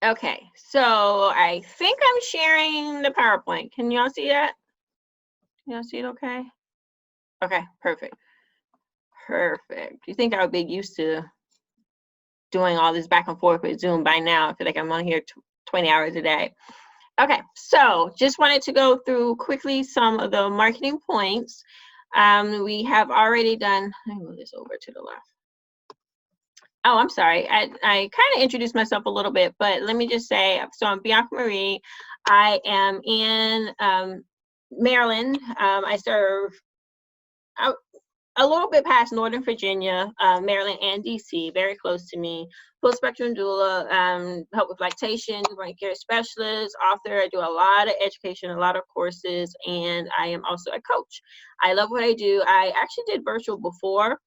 Okay, so I think I'm sharing the PowerPoint. Can y'all see that? Can y'all see it okay? Okay, perfect. Perfect. You think I would be used to doing all this back and forth with Zoom by now? I feel like I'm on here 20 hours a day. Okay, so just wanted to go through quickly some of the marketing points. We have already done, let me move this over to the left. Oh, I'm sorry. I kind of introduced myself a little bit, but let me just say, so I'm Bianca Marie. I am in Maryland. I serve a little bit past Northern Virginia, Maryland, and DC, very close to me. Full spectrum doula, help with lactation, newborn care specialist, author. I do a lot of education, a lot of courses, and I am also a coach. I love what I do. I actually did virtual before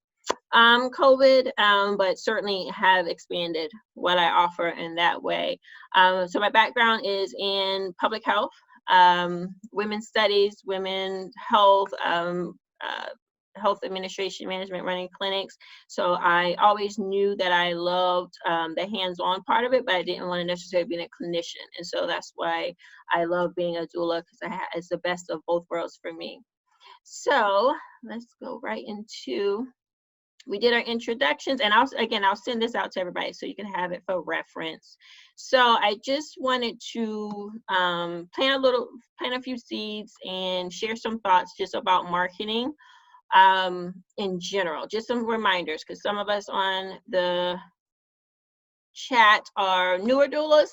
COVID, but certainly have expanded what I offer in that way. So my background is in public health, women's studies, women's health, health administration management, running clinics. So I always knew that I loved the hands-on part of it, but I didn't want to necessarily be a clinician. And so that's why I love being a doula, because it's the best of both worlds for me. So let's go right into, we did our introductions, and I'll send this out to everybody so you can have it for reference. So I just wanted to plant a few seeds and share some thoughts just about marketing in general, just some reminders, because some of us on the chat are newer doulas,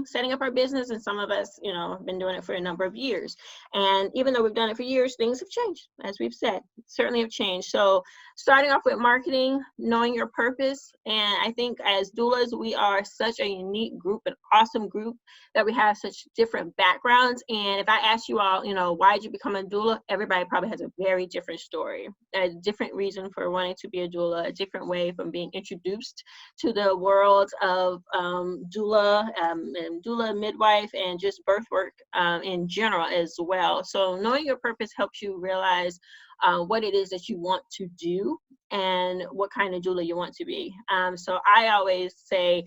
setting up our business, and some of us, have been doing it for a number of years. And even though we've done it for years, things have changed, as we've said, certainly have changed. So starting off with marketing, knowing your purpose. And I think as doulas, we are such a unique group, an awesome group, that we have such different backgrounds. And if I ask you all, why did you become a doula? Everybody probably has a very different story, a different reason for wanting to be a doula, a different way from being introduced to the world of doula and doula, midwife, and just birth work in general as well. So knowing your purpose helps you realize what it is that you want to do and what kind of doula you want to be. So I always say,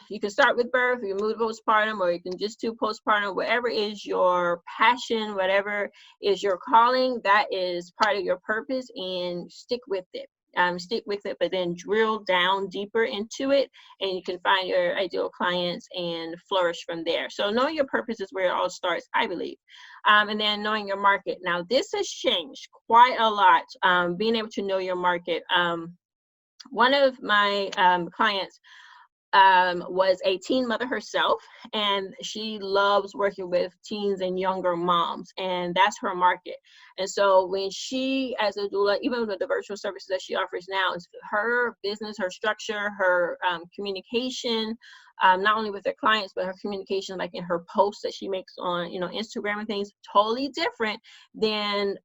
you can start with birth, you can move to postpartum, or you can just do postpartum. Whatever is your passion, whatever is your calling, that is part of your purpose, and stick with it. But then drill down deeper into it, and you can find your ideal clients and flourish from there. So knowing your purpose is where it all starts, I believe. And then knowing your market. Now, this has changed quite a lot, being able to know your market. One of my clients was a teen mother herself, and she loves working with teens and younger moms, and that's her market. And so when she, as a doula, even with the virtual services that she offers now, is her business, her structure, her communication, not only with her clients, but her communication, like in her posts that she makes on, Instagram and things, totally different than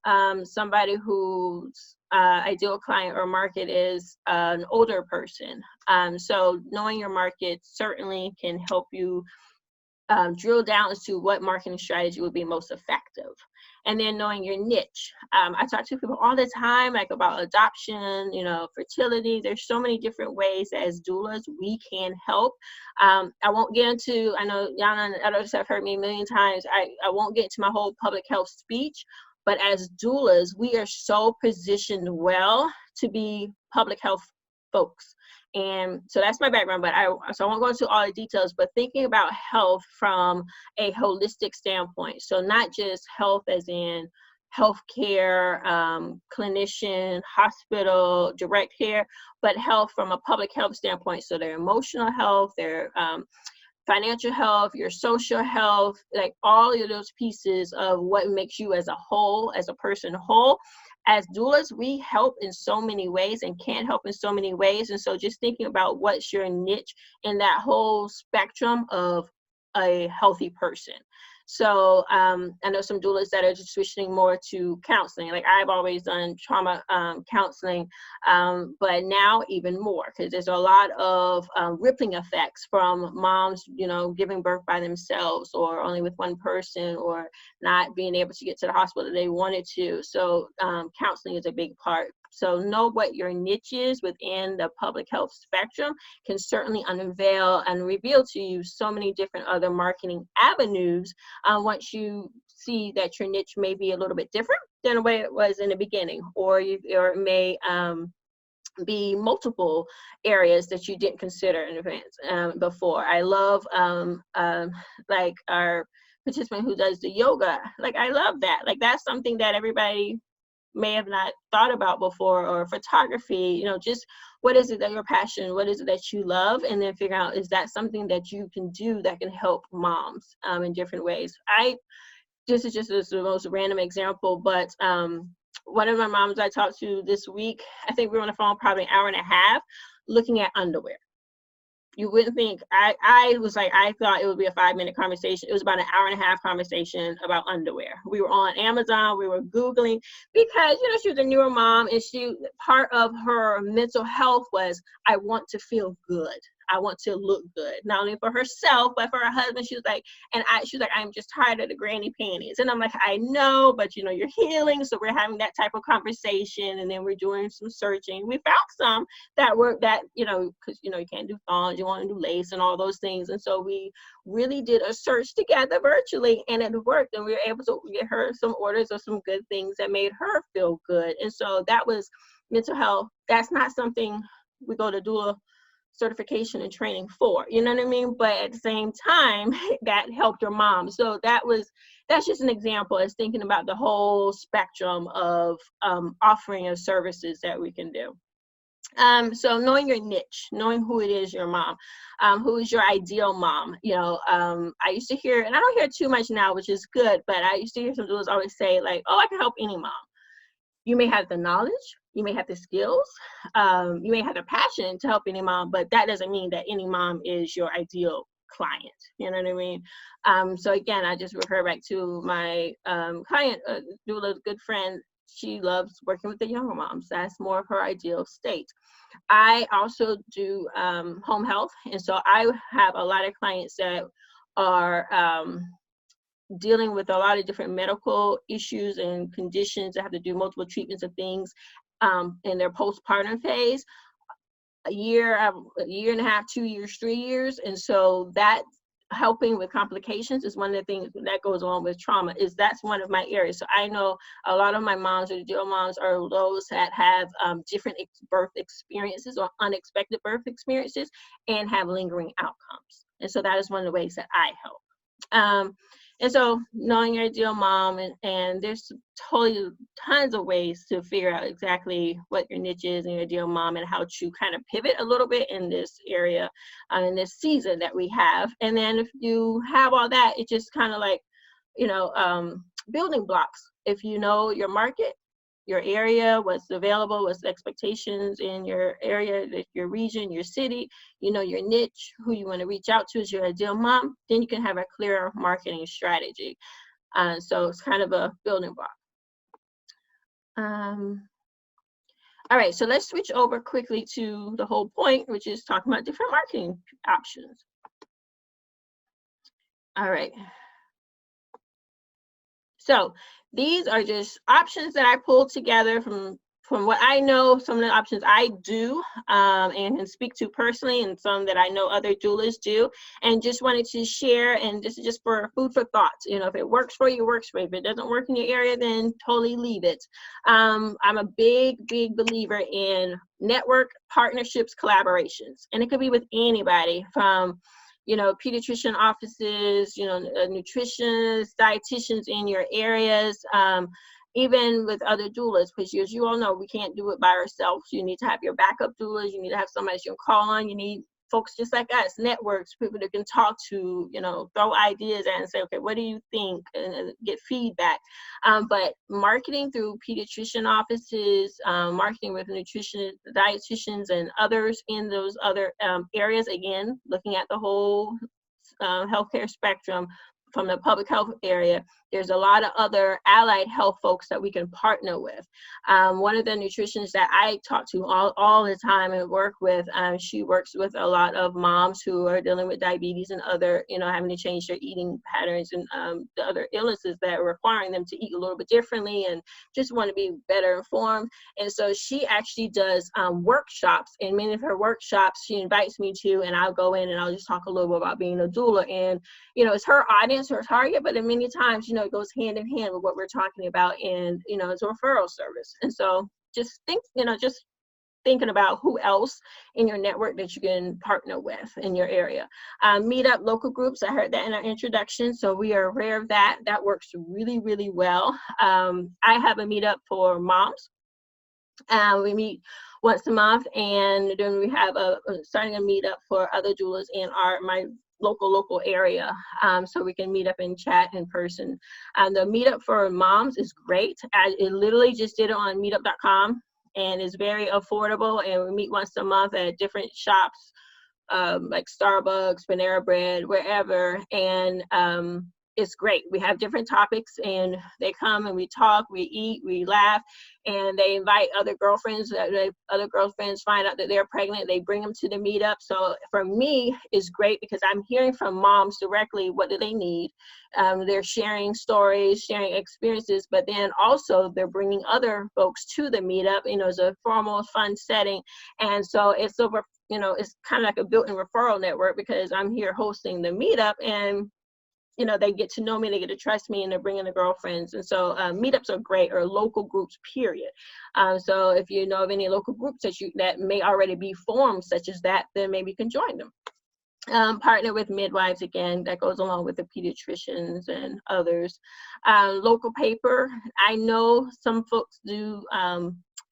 somebody who's ideal client or market is an older person. So knowing your market certainly can help you drill down as to what marketing strategy would be most effective. And then knowing your niche. I talk to people all the time, like about adoption, fertility. There's so many different ways that as doulas we can help. I won't get into, I know y'all and others have heard me a million times, I won't get into my whole public health speech, but as doulas, we are so positioned well to be public health folks. And so that's my background, but I won't go into all the details, but thinking about health from a holistic standpoint. So not just health as in healthcare, clinician, hospital, direct care, but health from a public health standpoint. So their emotional health, their financial health, your social health, like all of those pieces of what makes you as a whole, as a person whole. As doulas, we help in so many ways and can help in so many ways. And so just thinking about what's your niche in that whole spectrum of a healthy person. So I know some doulas that are just switching more to counseling. Like I've always done trauma counseling, but now even more, because there's a lot of rippling effects from moms, giving birth by themselves or only with one person, or not being able to get to the hospital that they wanted to. So counseling is a big part So know what your niche is within the public health spectrum can certainly unveil and reveal to you so many different other marketing avenues once you see that your niche may be a little bit different than the way it was in the beginning, or it may be multiple areas that you didn't consider in advance before. I love like our participant who does the yoga. Like, I love that. Like, that's something that everybody may have not thought about before. Or photography, you know, just what is it that your passion, what is it that you love, and then figure out, is that something that you can do that can help moms in different ways. This is just the most random example, but one of my moms I talked to this week, I think we were on the phone probably an hour and a half looking at underwear. You wouldn't think, I was like, I thought it would be a 5-minute conversation. It was about an hour and a half conversation about underwear. We were on Amazon, we were Googling, because, you know, she was a newer mom, and part of her mental health was, I want to feel good. I want to look good, not only for herself, but for her husband. She was like, I'm just tired of the granny panties. And I'm like, I know, but you know, you're healing. So we're having that type of conversation. And then we're doing some searching. We found some that you know, because, you know, you can't do thongs, you want to do lace and all those things. And so we really did a search together virtually, and it worked. And we were able to get her some orders of some good things that made her feel good. And so that was mental health. That's not something we go to doula certification and training for, you know what I mean? But at the same time, that helped your mom. So that's just an example, as thinking about the whole spectrum of offering of services that we can do. So knowing your niche, knowing who it is, your mom, who is your ideal mom. You know, I used to hear, and I don't hear too much now, which is good, but I used to hear some doulas always say, like, oh, I can help any mom. You may have the knowledge, you may have the skills, you may have the passion to help any mom, but that doesn't mean that any mom is your ideal client. You know what I mean? So again, I just refer back to my client, doula, good friend. She loves working with the younger moms. That's more of her ideal state. I also do home health, and so I have a lot of clients that are dealing with a lot of different medical issues and conditions that have to do multiple treatments of things in their postpartum phase, a year and a half, 2 years, 3 years. And so that helping with complications is one of the things that goes on with trauma. That's one of my areas. So I know a lot of my moms, or the doula moms, are those that have different birth experiences or unexpected birth experiences and have lingering outcomes. And so that is one of the ways that I help. And so knowing your ideal mom, and there's totally tons of ways to figure out exactly what your niche is and your ideal mom, and how to kind of pivot a little bit in this area, in this season that we have. And then if you have all that, it's just kind of like, you know, building blocks. If you know your market, your area, what's available, what's the expectations in your area, your region, your city, you know, your niche, who you want to reach out to as your ideal mom, then you can have a clearer marketing strategy. So it's kind of a building block. All right, so let's switch over quickly to the whole point, which is talking about different marketing options. All right. So these are just options that I pulled together from what I know, some of the options I do and can speak to personally, and some that I know other doulas do, and just wanted to share. And this is just for food for thought. You know, if it works for you, it works for you. If it doesn't work in your area, then totally leave it. I'm a big believer in network partnerships, collaborations, and it could be with anybody from, you know, pediatrician offices, you know, nutritionists, dietitians in your areas, even with other doulas, because as you all know, we can't do it by ourselves. You need to have your backup doulas. You need to have somebody you can call on. You need folks just like us, networks, people that can talk to, you know, throw ideas at and say, okay, what do you think? And get feedback. But marketing through pediatrician offices, marketing with nutritionists, dietitians, and others in those other areas, again, looking at the whole healthcare spectrum from the public health area, there's a lot of other allied health folks that we can partner with. One of the nutritionists that I talk to all the time and work with, she works with a lot of moms who are dealing with diabetes and other, having to change their eating patterns and the other illnesses that are requiring them to eat a little bit differently and just want to be better informed. And so she actually does workshops, and many of her workshops she invites me to, and I'll go in and I'll just talk a little bit about being a doula. And it's her audience, her target, but then many times it goes hand in hand with what we're talking about, and it's a referral service. And so just thinking about who else in your network that you can partner with in your area. Meet up local groups, I heard that in our introduction, so we are aware of that. That works really, really well. I have a meetup for moms. We meet once a month, and then we have starting a meetup for other doulas in my local area, so we can meet up and chat in person. The meetup for moms is great. I literally just did it on meetup.com, and it's very affordable, and we meet once a month at different shops, like Starbucks, Panera Bread, wherever, and it's great. We have different topics, and they come and we talk, we eat, we laugh, and they invite other girlfriends. Other girlfriends find out that they're pregnant, they bring them to the meetup. So for me, it's great because I'm hearing from moms directly what do they need. They're sharing stories, sharing experiences, but then also they're bringing other folks to the meetup. It's a formal, fun setting, and so it's over. It's kind of like a built-in referral network because I'm here hosting the meetup, and they get to know me, they get to trust me, and they're bringing their girlfriends. And so meetups are great, or local groups, period. So if you know of any local groups that may already be formed such as that, then maybe you can join them. Partner with midwives, again, that goes along with the pediatricians and others. Local paper, I know some folks do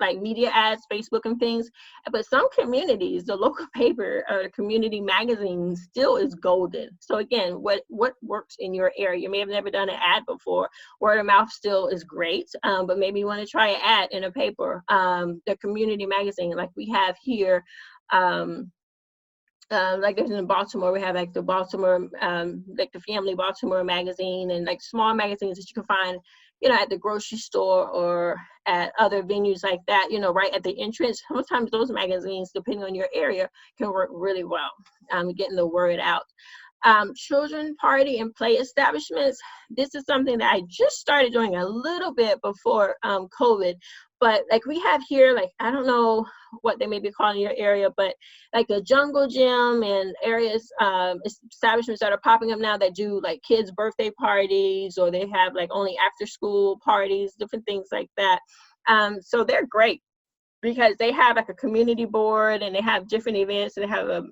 like media ads, Facebook and things, but some communities, the local paper or community magazine still is golden. So again, what works in your area? You may have never done an ad before. Word of mouth still is great, but maybe you want to try an ad in a paper. The community magazine, like we have here, like there's in Baltimore, we have like the Baltimore, like the Family Baltimore magazine, and like small magazines that you can find, at the grocery store or at other venues like that, right at the entrance. Sometimes those magazines, depending on your area, can work really well, getting the word out. Children party and play establishments. This is something that I just started doing a little bit before COVID, but like we have here, like I don't know what they may be calling your area, but like the jungle gym and areas, establishments that are popping up now that do like kids' birthday parties, or they have like only after school parties, different things like that. So they're great because they have like a community board, and they have different events, and they have a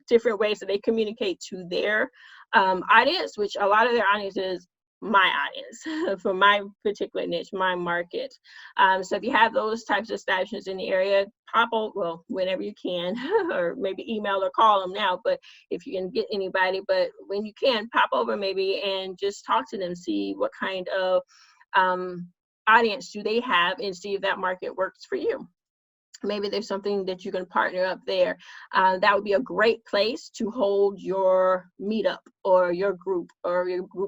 different ways that they communicate to their audience, which a lot of their audience is my audience for my particular niche, my market. So if you have those types of establishments in the area, whenever you can, or maybe email or call them now, but if you can get anybody, but when you can, pop over maybe and just talk to them, see what kind of audience do they have, and see if that market works for you. Maybe there's something that you can partner up there. That would be a great place to hold your meetup or your group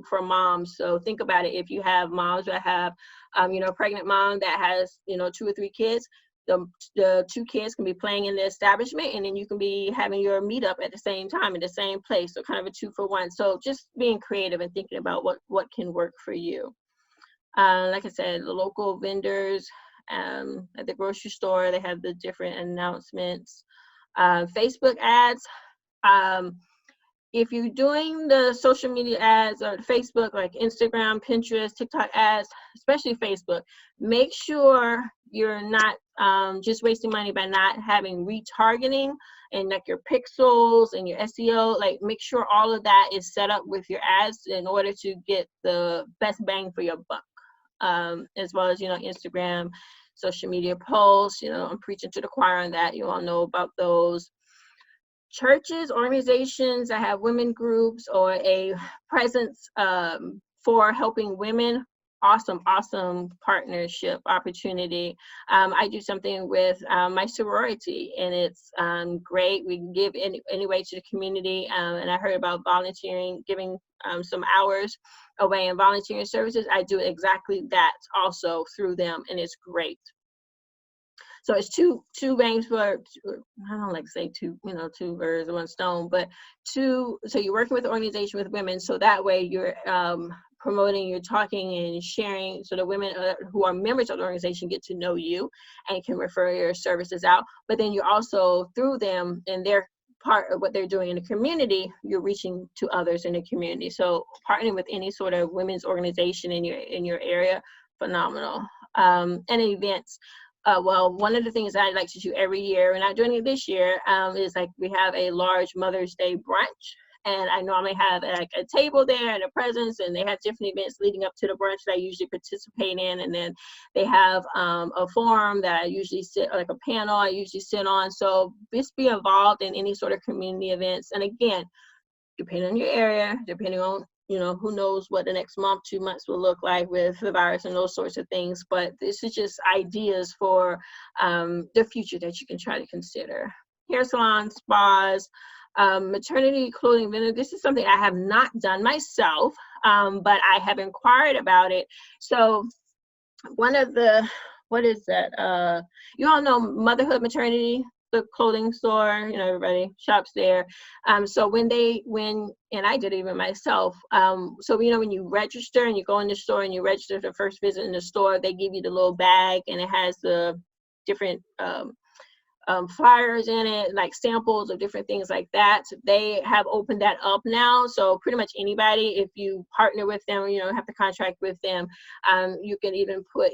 for moms. So think about it. If you have moms that have, a pregnant mom that has, 2 or 3 kids, the 2 kids can be playing in the establishment, and then you can be having your meetup at the same time in the same place. So kind of a 2-for-1. So just being creative and thinking about what can work for you. Like I said, the local vendors, at the grocery store, they have the different announcements. Facebook ads, if you're doing the social media ads or Facebook, like Instagram, Pinterest, TikTok ads, especially Facebook, make sure you're not just wasting money by not having retargeting and like your pixels and your SEO. Like make sure all of that is set up with your ads in order to get the best bang for your buck. As well as, Instagram, social media posts, I'm preaching to the choir on that. You all know about those. Churches, organizations that have women groups or a presence for helping women awesome partnership opportunity. I do something with my sorority, and it's great. We give any way to the community, and I heard about volunteering, giving some hours away in volunteering services. I do exactly that also through them, and it's great. So it's two bangs for, I don't like to say two birds with one stone, but so you're working with an organization with women, so that way you're promoting, you're talking and sharing, so the women who are members of the organization get to know you and can refer your services out. But then you're also, through them and their part of what they're doing in the community, you're reaching to others in the community. So partnering with any sort of women's organization in your area, phenomenal. And events. Well, one of the things that I like to do every year, and I'm doing it this year, is like we have a large Mother's Day brunch. And I normally have like a table there and a presence, and they have different events leading up to the brunch that I usually participate in. And then they have a forum that I usually sit, like a panel I usually sit on. So just be involved in any sort of community events. And again, depending on your area, depending on, who knows what the next month, 2 months will look like with the virus and those sorts of things. But this is just ideas for the future that you can try to consider. Hair salons, spas, maternity clothing vendor. This is something I have not done myself, but I have inquired about it. So one of the, what is that? You all know Motherhood Maternity, the clothing store, everybody shops there. So and I did it even myself. So, when you register and you go in the store and you register the first visit in the store, they give you the little bag, and it has the different flyers in it, like samples of different things like that. They have opened that up now. So pretty much anybody, if you partner with them, have to contract with them, you can even put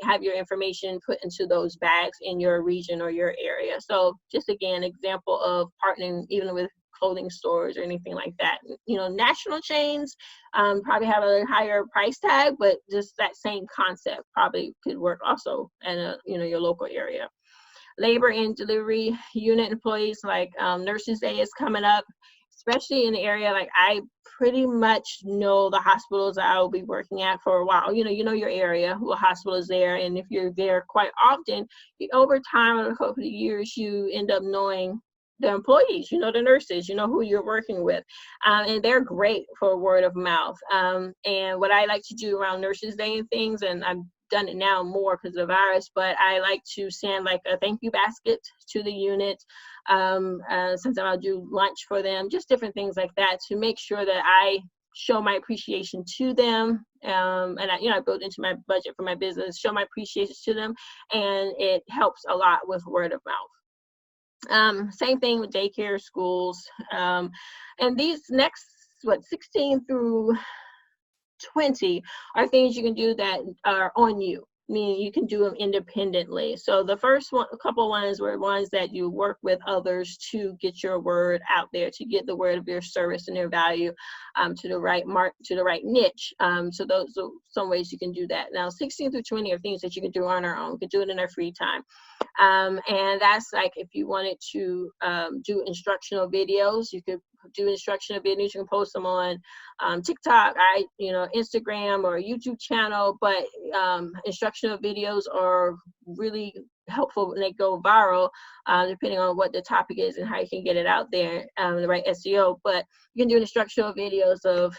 have your information put into those bags in your region or your area. So just again, example of partnering even with clothing stores or anything like that. National chains probably have a higher price tag, but just that same concept probably could work also in your local area. Labor and delivery unit employees, like Nurses Day is coming up, especially in the area. Like I pretty much know the hospitals that I will be working at for a while. You know your area, what hospital is there, and if you're there quite often, over time, over a couple of years, you end up knowing the employees, the nurses, who you're working with, and they're great for word of mouth. And what I like to do around Nurses Day and things, and I've done it now more because of the virus, but I like to send like a thank you basket to the unit. Sometimes I'll do lunch for them, just different things like that to make sure that I show my appreciation to them. And I built into my budget for my business, show my appreciation to them, and it helps a lot with word of mouth. Same thing with daycare, schools, and these next 16 through 20 are things you can do that are on you, meaning you can do them independently. So the first couple ones were ones that you work with others to get your word out there, to get the word of your service and their value to the right niche. So those are some ways you can do that. Now 16 through 20 are things that you can do on our own. You can do it in our free time. And that's like if you wanted to do instructional videos, you could do instructional videos. You can post them on TikTok, Instagram or YouTube channel. But instructional videos are really helpful when they go viral, depending on what the topic is and how you can get it out there, the right SEO. But you can do instructional videos of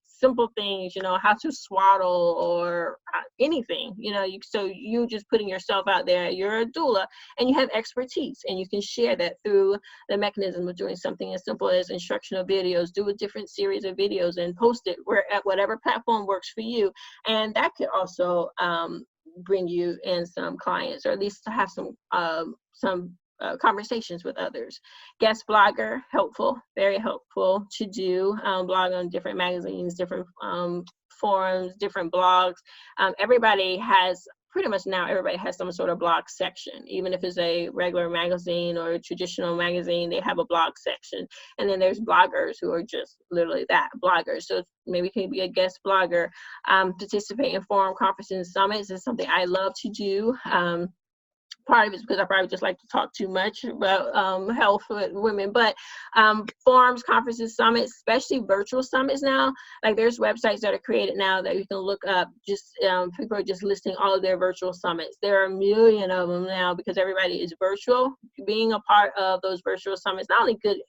simple things, how to swaddle or anything, so you just putting yourself out there. You're a doula and you have expertise, and you can share that through the mechanism of doing something as simple as instructional videos. Do a different series of videos and post it at whatever platform works for you. And that could also bring you in some clients, or at least to have some conversations with others. Guest blogger, helpful, very helpful to do. Blog on different magazines, different forums, different blogs. Everybody has some sort of blog section. Even if it's a regular magazine or a traditional magazine, they have a blog section. And then there's bloggers who are just literally that, bloggers. So maybe you can be a guest blogger. Participate in forum conferences and summits is something I love to do. part of it is because I probably just like to talk too much about health with women, but forums, conferences, summits, especially virtual summits now, like there's websites that are created now that you can look up, just people are just listing all of their virtual summits. There are a million of them now because everybody is virtual. Being a part of those virtual summits, not only good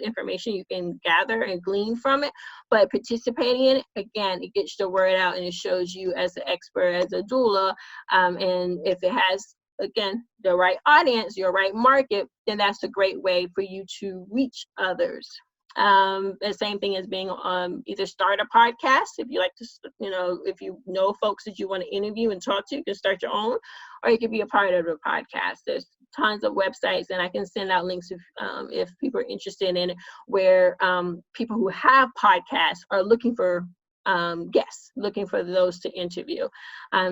information you can gather and glean from it, but participating in it, again, it gets the word out and it shows you as an expert, as a doula, and if it has, again, the right audience, your right market, then that's a great way for you to reach others. The same thing as being either start a podcast, if you like to, if you know folks that you want to interview and talk to, you can start your own, or you can be a part of the podcast. There's tons of websites, and I can send out links if people are interested in it, where people who have podcasts are looking for guests, looking for those to interview.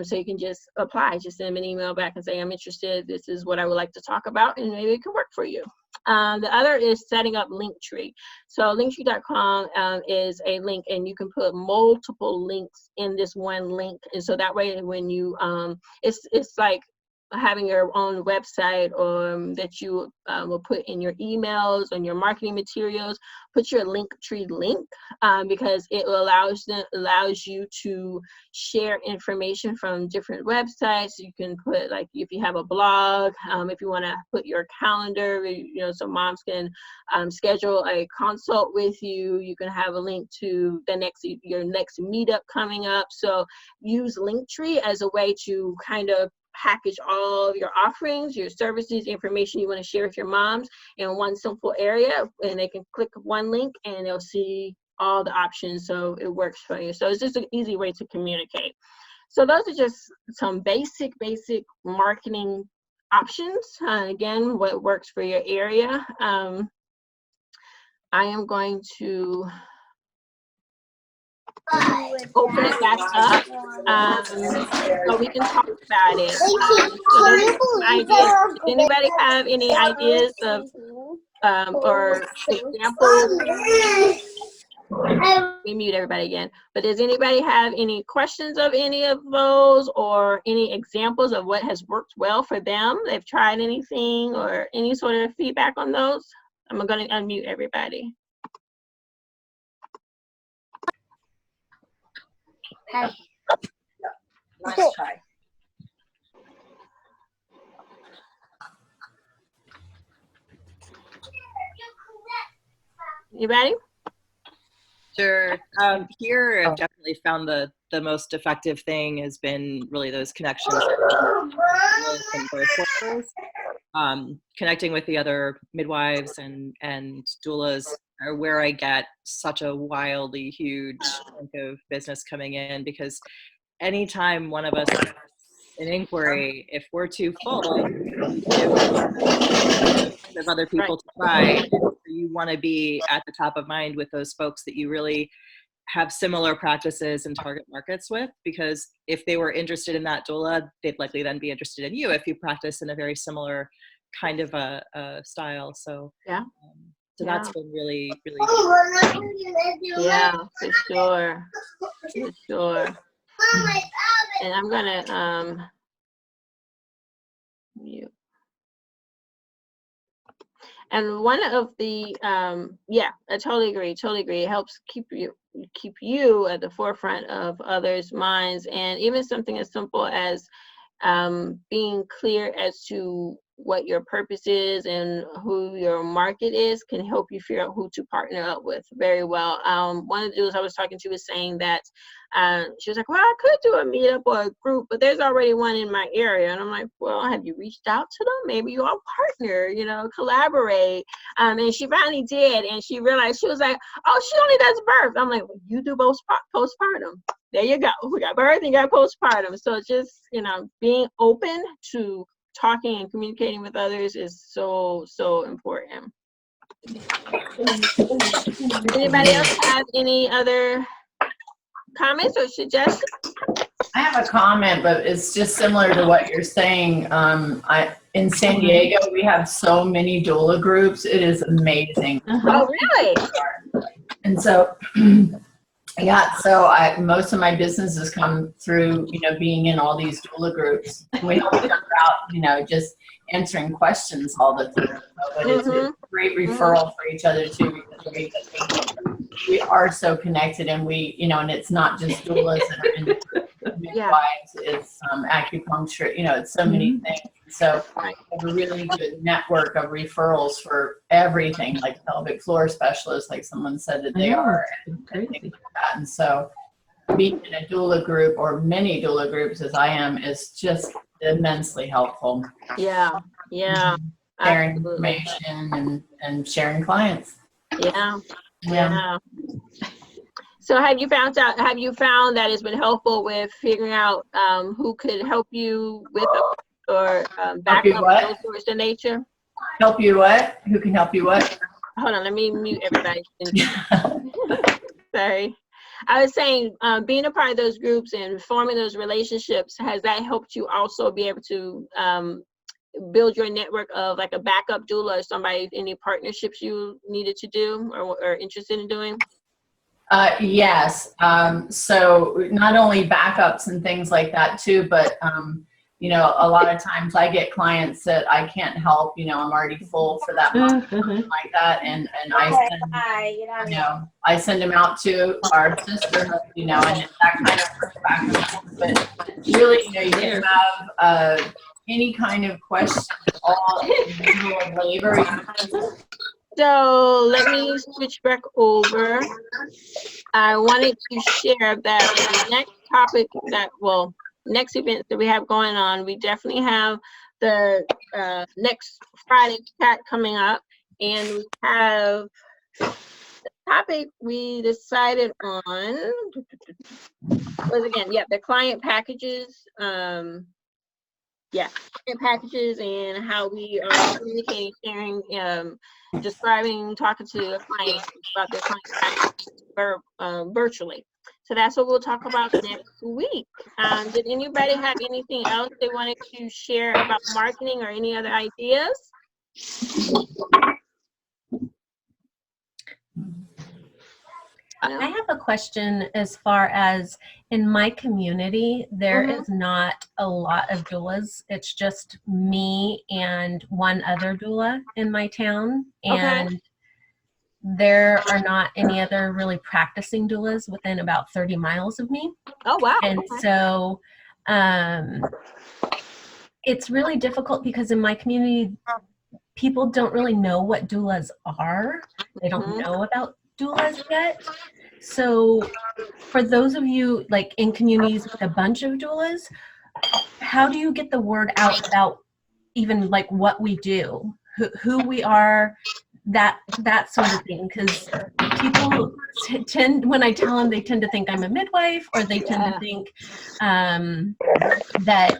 So you can just apply, just send them an email back and say, I'm interested, this is what I would like to talk about, and maybe it can work for you. The other is setting up Linktree. So linktree.com is a link, and you can put multiple links in this one link. And so that way when you, it's like having your own website that you will put in your emails and your marketing materials. Put your Linktree link because it allows you to share information from different websites. You can put, like, if you have a blog, if you want to put your calendar, so moms can schedule a consult with you. You can have a link to your next meetup coming up. So use Linktree as a way to kind of package all of your offerings, your services, information you want to share with your moms in one simple area, and they can click one link and they'll see all the options, so it works for you. So it's just an easy way to communicate. So those are just some basic marketing options. Again, what works for your area. I am going to open it back up so we can talk about it. So those are some ideas. Does anybody have any ideas of or examples? Let me mute everybody again. But does anybody have any questions of any of those, or any examples of what has worked well for them? They've tried anything, or any sort of feedback on those? I'm going to unmute everybody. Nice try. You ready? Sure. Here, I've definitely found the most effective thing has been really those connections and birthworkers. Connecting with the other midwives and doulas are where I get such a wildly huge chunk of business coming in, because anytime one of us has an inquiry, if we're too full, there's other people to try. You want to be at the top of mind with those folks that you really have similar practices and target markets with, because if they were interested in that doula, they'd likely then be interested in you if you practice in a very similar kind of a style. So yeah, so that's been really yeah, for sure. And I'm gonna mute. And one of the yeah, I totally agree. It helps keep you at the forefront of others' minds, and even something as simple as being clear as to what your purpose is and who your market is can help you figure out who to partner up with very well. One of the doulas I was talking to was saying that she was like, well, I could do a meetup or a group, but there's already one in my area. And I'm like, well, have you reached out to them? Maybe you all partner, collaborate. And she finally did, and she realized, she was like, oh, she only does birth. I'm like, well, you do both postpartum. There you go. We got birth and you got postpartum. So just, being open to talking and communicating with others is so important. Anybody else have any other comments or suggestions? I have a comment, but it's just similar to what you're saying. In San Diego, we have so many doula groups. It is amazing. Oh, really? And so Yeah, so most of my business has come through, being in all these doula groups. We help each other out, just answering questions all the time. So, but it's a great referral for each other too, because we are so connected, and and it's not just doulas that are in the group. Midwives, it's acupuncture, it's so many things. So we have a really good network of referrals for everything, like pelvic floor specialists, like someone said that they are, and things like that. And so being in a doula group, or many doula groups as I am, is just immensely helpful. Yeah. Sharing Absolutely. information and sharing clients. Yeah. So have you found that it's been helpful with figuring out who could help you with or backup, those sorts of nature? Help you what? Who can help you what? Hold on, let me mute everybody. Sorry. I was saying, being a part of those groups and forming those relationships, has that helped you also be able to build your network of like a backup doula or somebody, any partnerships you needed to do or interested in doing? Yes. So not only backups and things like that too, but a lot of times I get clients that I can't help. I'm already full for that month, something like that, and I send them out to our sisterhood, and it's that kind of backup. But really, you can have any kind of question, all in the middle of labor. So let me switch back over. I wanted to share that the next topic next event that we have going on, we definitely have the next Friday chat coming up, and we have the topic we decided on was the client packages. Client packages and how we are communicating, sharing, describing, talking to a client about their client packages virtually. So that's what we'll talk about next week. Did anybody have anything else they wanted to share about marketing or any other ideas? I have a question as far as in my community, there is not a lot of doulas. It's just me and one other doula in my town. And there are not any other really practicing doulas within about 30 miles of me. Oh, wow. And so it's really difficult because in my community, people don't really know what doulas are. They don't know about doulas yet. So for those of you like in communities with a bunch of doulas, how do you get the word out about even like what we do, who we are, that sort of thing? Because people tend, when I tell them, they tend to think I'm a midwife, or they tend to think that,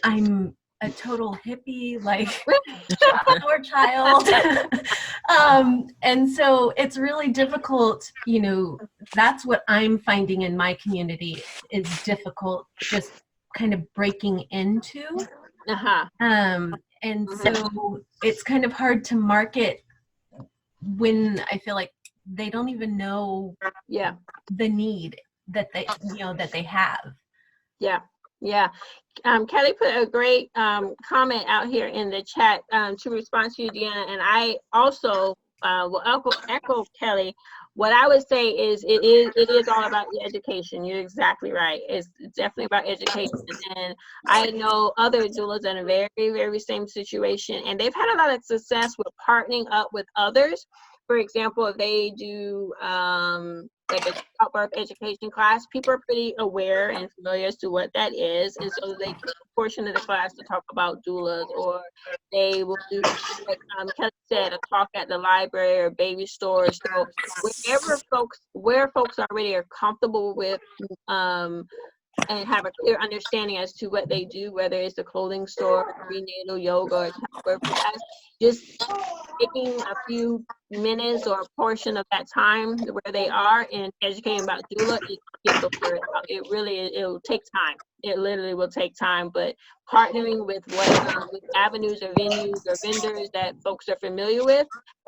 I'm a total hippie, like poor child. And so it's really difficult, that's what I'm finding in my community is difficult, just kind of breaking into. And so it's kind of hard to market when I feel like they don't even know the need that they have. Kelly put a great comment out here in the chat to respond to you, Deanna, and I also will echo Kelly. What I would say is it is all about the education. You're exactly right. It's definitely about education. And I know other doulas in a very, very same situation, and they've had a lot of success with partnering up with others. For example, if they do like a childbirth education class, people are pretty aware and familiar as to what that is, and so they take a portion of the class to talk about doulas, or they will do, like Kelly said, a talk at the library or baby stores. So where folks already are comfortable with and have a clear understanding as to what they do, whether it's a clothing store, prenatal yoga, or childbirth class, just taking a few minutes or a portion of that time where they are and educating about doula, get the word out. It'll take time. It literally will take time, but partnering with with avenues or venues or vendors that folks are familiar with,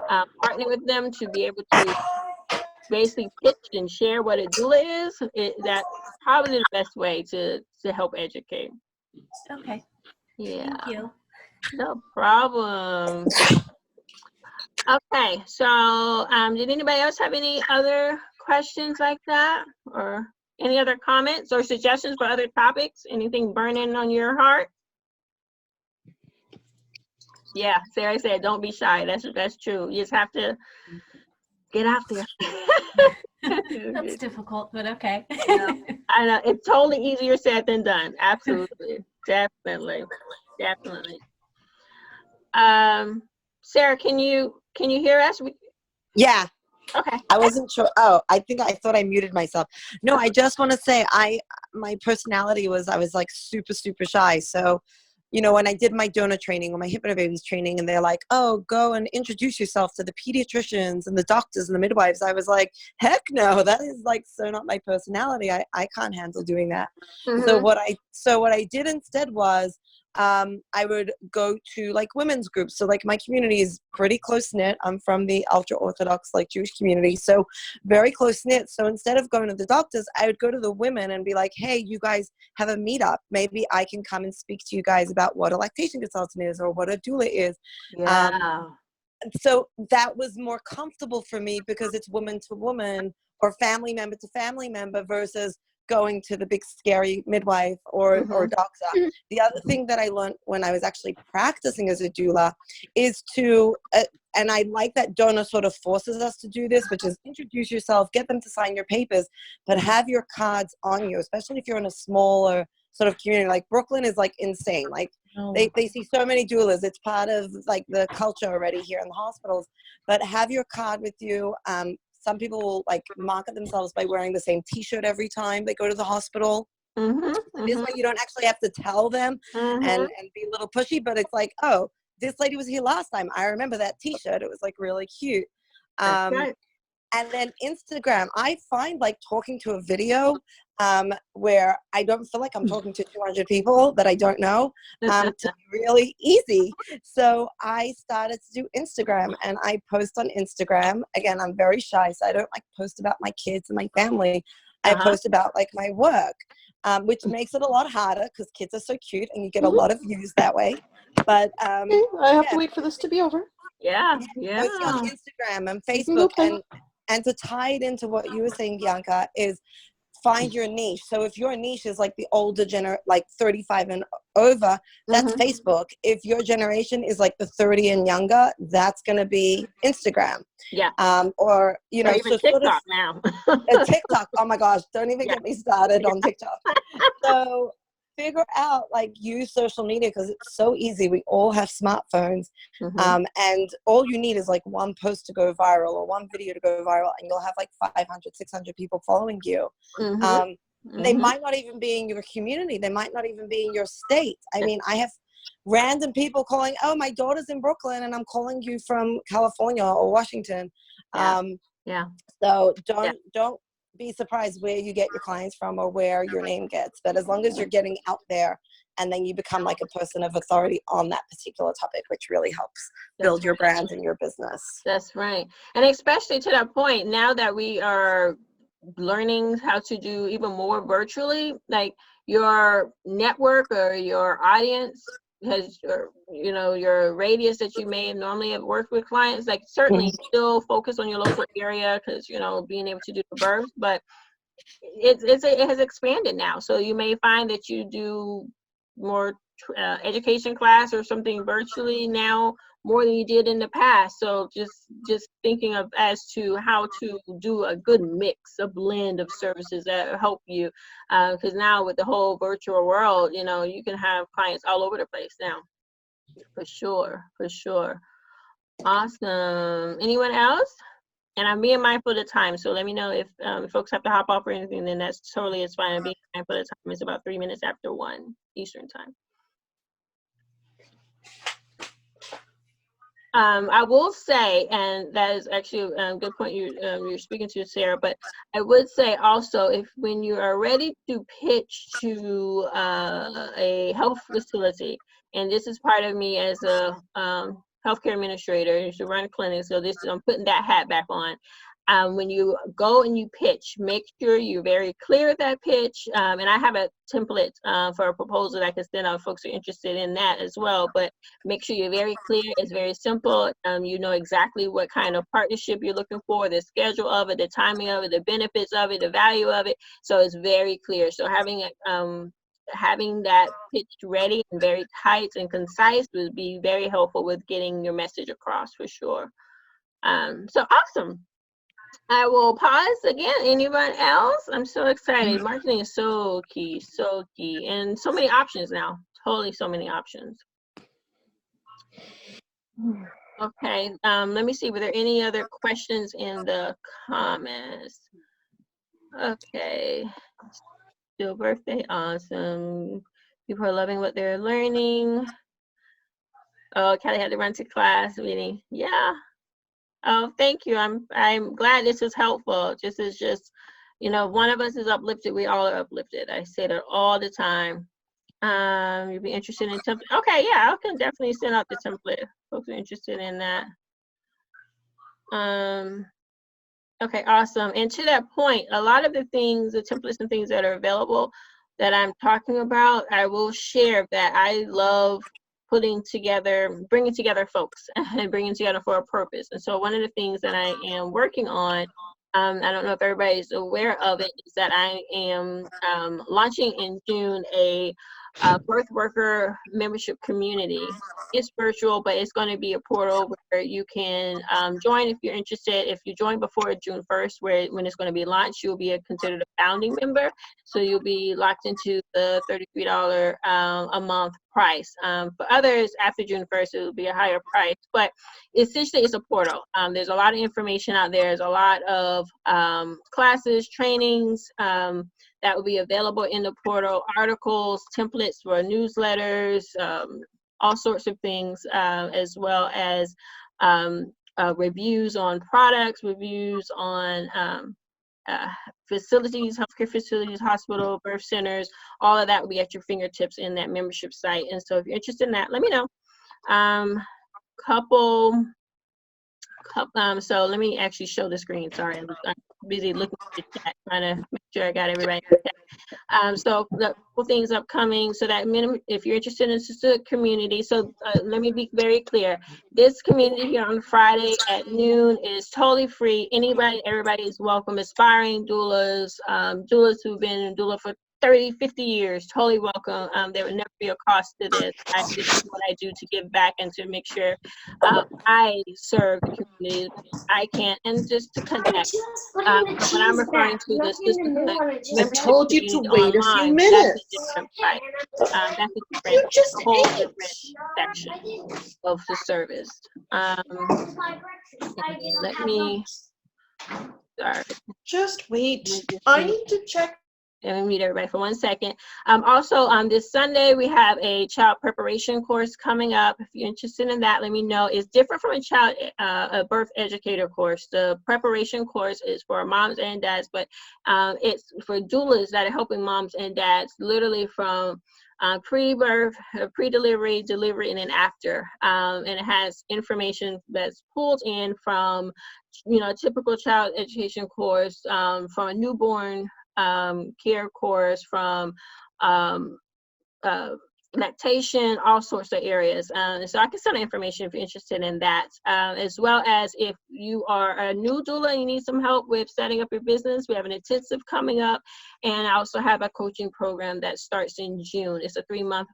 partnering with them to be able to basically pitch and share what a doula is, that's probably the best way to help educate. Okay. Yeah, Thank you. no problem. Okay, so did anybody else have any other questions like that, or any other comments or suggestions for other topics? Anything burning on your heart? Yeah, Sarah said, don't be shy. That's true. You just have to get out there. That's difficult, but okay. I know, it's totally easier said than done. Absolutely, definitely. Sarah, can you hear us? Yeah, Okay. I wasn't sure. Oh, I thought I muted myself. No, I just want to say my personality was, I was like super, super shy. So, you know, when I did my donor training or my hypnobabies training, and they're like, oh, go and introduce yourself to the pediatricians and the doctors and the midwives, I was like, heck no, that is like so not my personality. I can't handle doing that. Mm-hmm. So what I did instead was, I would go to like women's groups. So like my community is pretty close knit. I'm from the ultra Orthodox like Jewish community, so very close knit. So instead of going to the doctors, I would go to the women and be like, hey, you guys have a meetup. Maybe I can come and speak to you guys about what a lactation consultant is or what a doula is. Yeah. So that was more comfortable for me because it's woman to woman or family member to family member versus going to the big scary midwife or doctor. The other thing that I learned when I was actually practicing as a doula is to, and I like that donor sort of forces us to do this, which is introduce yourself, get them to sign your papers, but have your cards on you, especially if you're in a smaller sort of community. Like Brooklyn is like insane. Like they see so many doulas. It's part of like the culture already here in the hospitals, but have your card with you. Some people will like market themselves by wearing the same t-shirt every time they go to the hospital. This way you don't actually have to tell them and be a little pushy, but it's like, oh, this lady was here last time. I remember that t-shirt. It was like really cute. Right. And then Instagram, I find like talking to a video where I don't feel like I'm talking to 200 people that I don't know to be really easy. So I started to do Instagram, and I post on Instagram. Again, I'm very shy, so I don't like post about my kids and my family. I post about like my work, which makes it a lot harder because kids are so cute and you get a lot of views that way. But I have to wait for this to be over. Yeah. Posting on Instagram and Facebook, and to tie it into what you were saying, Bianca, is find your niche. So if your niche is like the older like 35 and over, that's Facebook. If your generation is like the 30 and younger, that's going to be Instagram. Yeah. Or, you know, or even so TikTok sort of, now. TikTok. Oh my gosh. Don't even get me started on TikTok. So figure out, like, use social media because it's so easy. We all have smartphones. And all you need is like one post to go viral or one video to go viral, and you'll have like 500, 600 people following you. They might not even be in your community. They might not even be in your state. I mean, I have random people calling, oh, my daughter's in Brooklyn and I'm calling you from California or Washington. So don't be surprised where you get your clients from or where your name gets. But as long as you're getting out there, and then you become like a person of authority on that particular topic, which really helps build your brand and your business. That's right. And especially to that point, now that we are learning how to do even more virtually, like your network or your audience has, you know, your radius that you may normally have worked with clients, like certainly still focus on your local area because, you know, being able to do the birth, but it has expanded now. So you may find that you do more education class or something virtually now more than you did in the past. So just thinking of as to how to do a good mix, a blend of services that help you, because now with the whole virtual world, you know, you can have clients all over the place now. For sure. Awesome. Anyone else? And I'm being mindful of the time, so let me know if folks have to hop off or anything, then that's totally is fine. I'm being mindful of the time. It's about 3 minutes after 1 Eastern time. I will say, and that is actually a good point you're speaking to, Sarah, but I would say also, if when you are ready to pitch to a health facility, and this is part of me as a healthcare administrator to run a clinic, so this I'm putting that hat back on. when you go and you pitch, make sure you're very clear with that pitch. And I have a template for a proposal that I can send out if folks are interested in that as well. But make sure you're very clear. It's very simple. You know exactly what kind of partnership you're looking for, the schedule of it, the timing of it, the benefits of it, the value of it. So it's very clear. So having that pitched ready and very tight and concise would be very helpful with getting your message across for sure. So awesome. I will pause again. Anyone else? I'm so excited. Marketing is so key, and so many options now. Totally, so many options. Okay, let me see. Were there any other questions in the comments? Okay. Still birthday, awesome. People are loving what they're learning. Oh, Kelly had to run to class meeting. Yeah. Oh, thank you. I'm glad this is helpful. This is just, you know, one of us is uplifted, we all are uplifted. I say that all the time. You'd be interested in template. Okay, yeah, I can definitely send out the template. Folks are interested in that. Okay, awesome. And to that point, a lot of the things, the templates and things that are available that I'm talking about, I will share that I love bringing together folks and bringing together for a purpose. And so one of the things that I am working on, I don't know if everybody's aware of it, is that I am launching in June a birth worker membership community. It's virtual, but it's going to be a portal where you can join if you're interested. If you join before June 1st, when it's going to be launched, you'll be considered a founding member. So you'll be locked into the $33 a month price. For others, after June 1st, it will be a higher price. But essentially, it's a portal. There's a lot of information out there. There's a lot of classes, trainings, that will be available in the portal, articles, templates for newsletters, all sorts of things, as well as reviews on products, reviews on facilities, healthcare facilities, hospital, birth centers. All of that will be at your fingertips in that membership site. And so if you're interested in that, let me know. So let me actually show the screen. Sorry, I'm busy looking at the chat, trying to make sure I got everybody. So the couple things upcoming. So that if you're interested in the community, so let me be very clear. This community here on Friday at noon is totally free. Everybody is welcome. Aspiring doulas, doulas who've been in doula for 30, 50 years, totally welcome. There would never be a cost to this. This is what I do to give back and to make sure I serve the community I can, and just to connect. When I'm referring to this, I told you to wait a few minutes. That's a whole different section of the service. Let me, sorry. Just wait. I need to check. Let me mute everybody for 1 second. Also, on this Sunday, we have a child preparation course coming up. If you're interested in that, let me know. It's different from a birth educator course. The preparation course is for moms and dads, but it's for doulas that are helping moms and dads, literally from pre-birth, pre-delivery, delivery, and then after. And it has information that's pulled in from, a typical child education course, from a newborn care course, from lactation, all sorts of areas. So I can send information if you're interested in that, as well as if you are a new doula and you need some help with setting up your business. We have an intensive coming up, and I also have a coaching program that starts in June. It's a 3-month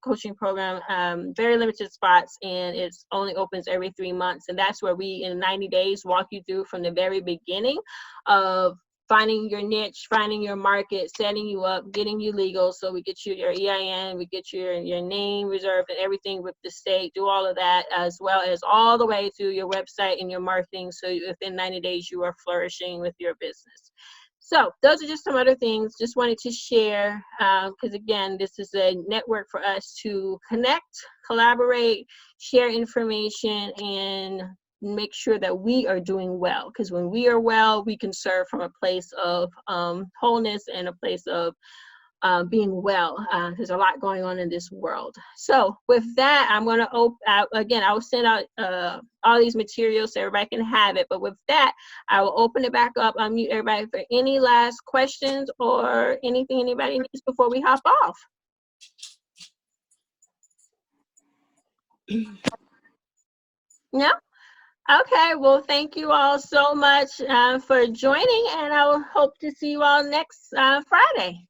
coaching program, very limited spots, and it only opens every 3 months. And that's where we, in 90 days, walk you through from the very beginning of finding your niche, finding your market, setting you up, getting you legal. So we get you your EIN, we get you your name reserved and everything with the state, do all of that, as well as all the way through your website and your marketing. So within 90 days, you are flourishing with your business. So those are just some other things. Just wanted to share, because again, this is a network for us to connect, collaborate, share information, and make sure that we are doing well, because when we are well, we can serve from a place of wholeness and a place of being well. There's a lot going on in this world. So with that, I'm going to open again. I will send out all these materials so everybody can have it. But with that, I will open it back up. Unmute everybody for any last questions or anything anybody needs before we hop off. No? Okay, well, thank you all so much for joining, and I will hope to see you all next Friday.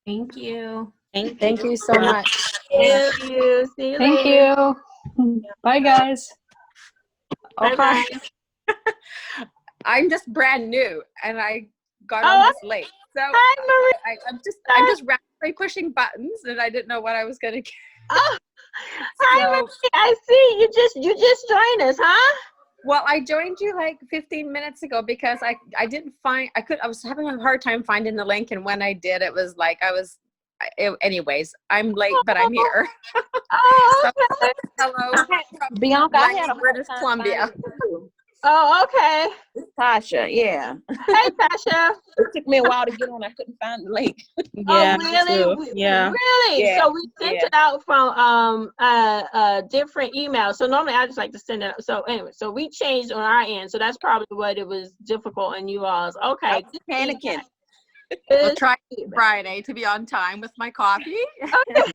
Thank you. Thank you so much. Thank you. See you Thank later. you. Bye, guys. Bye Hi. bye. I'm just brand new and I got Oh, on this late. So Hi, Marie. I'm just randomly pushing buttons and I didn't know what I was gonna get. Oh, hi, So- Marie. I see you just joined us, huh? Well, I joined you like 15 minutes ago because I was having a hard time finding the link, and when I did, it was like anyways, I'm late, but I'm here. Oh, So, okay. hello from Bianca, I had a hard British time Columbia. finding you, too. Oh, okay. Tasha, yeah. Hey, Tasha. It took me a while to get on. I couldn't find the link. Oh, really? Yeah. Really? Yeah. So we sent it out from a different email. So normally I just like to send it out. So anyway, so we changed on our end. So that's probably what it was difficult on you all's. Okay. I was panicking. We'll try Friday to be on time with my coffee. Okay.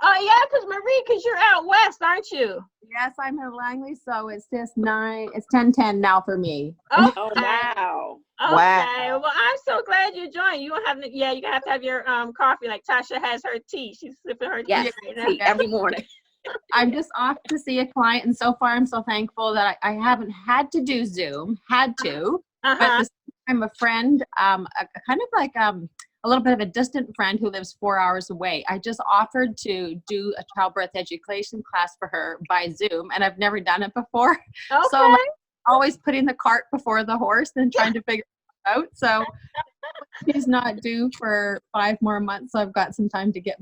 Oh yeah, because you're out west, aren't you? Yes, I'm in Langley, so it's just 10:10 now for me. Okay. Oh, wow. Okay. Wow. Well, I'm so glad you joined. You don't have to, you're gonna have to have your coffee like Tasha has her tea. She's sipping her tea. Yes, right now. tea every morning. I'm just off to see a client, and so far I'm so thankful that I haven't had to do Zoom, but Uh-huh. this time a friend, kind of like a little bit of a distant friend who lives 4 hours away. I just offered to do a childbirth education class for her by Zoom, and I've never done it before. Okay. So like, always putting the cart before the horse and trying to figure it out. So she's not due for 5 more months, so I've got some time to get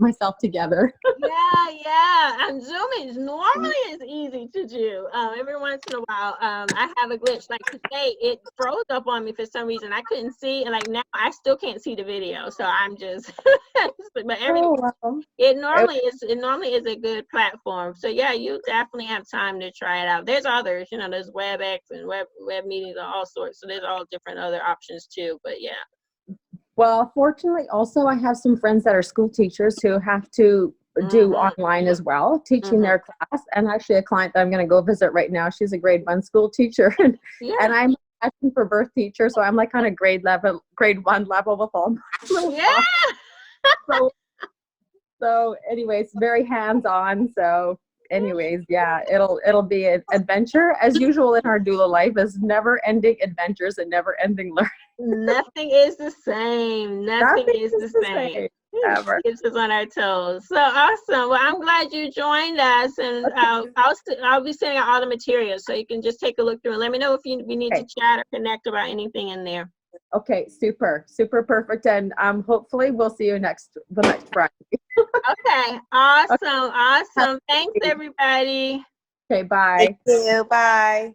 myself together. Yeah. And Zoom is normally is easy to do. Every once in a while, I have a glitch. Like today, it froze up on me for some reason. I couldn't see, and like now, I still can't see the video. So I'm just, but it normally is a good platform. So yeah, you definitely have time to try it out. There's others, there's WebEx and web meetings and all sorts. So there's all different other options too. But yeah. Well, fortunately, also I have some friends that are school teachers who have to do online as well, teaching their class. And actually a client that I'm going to go visit right now, she's a grade 1 school teacher. And I'm asking for birth teacher, so I'm like on a grade 1 level with all my little stuff. So anyways, very hands-on. So anyways, yeah, it'll be an adventure as usual in our doula life, is never-ending adventures and never-ending learning. Nothing is the same. Nothing is the same. Ever. Keeps us on our toes. So awesome. Well, I'm glad you joined us, and I'll be sending out all the materials, so you can just take a look through and let me know if we need to chat or connect about anything in there. Okay, super perfect, and hopefully we'll see you the next Friday. Okay, awesome. Thanks, everybody. Okay, bye. Thank you. Bye.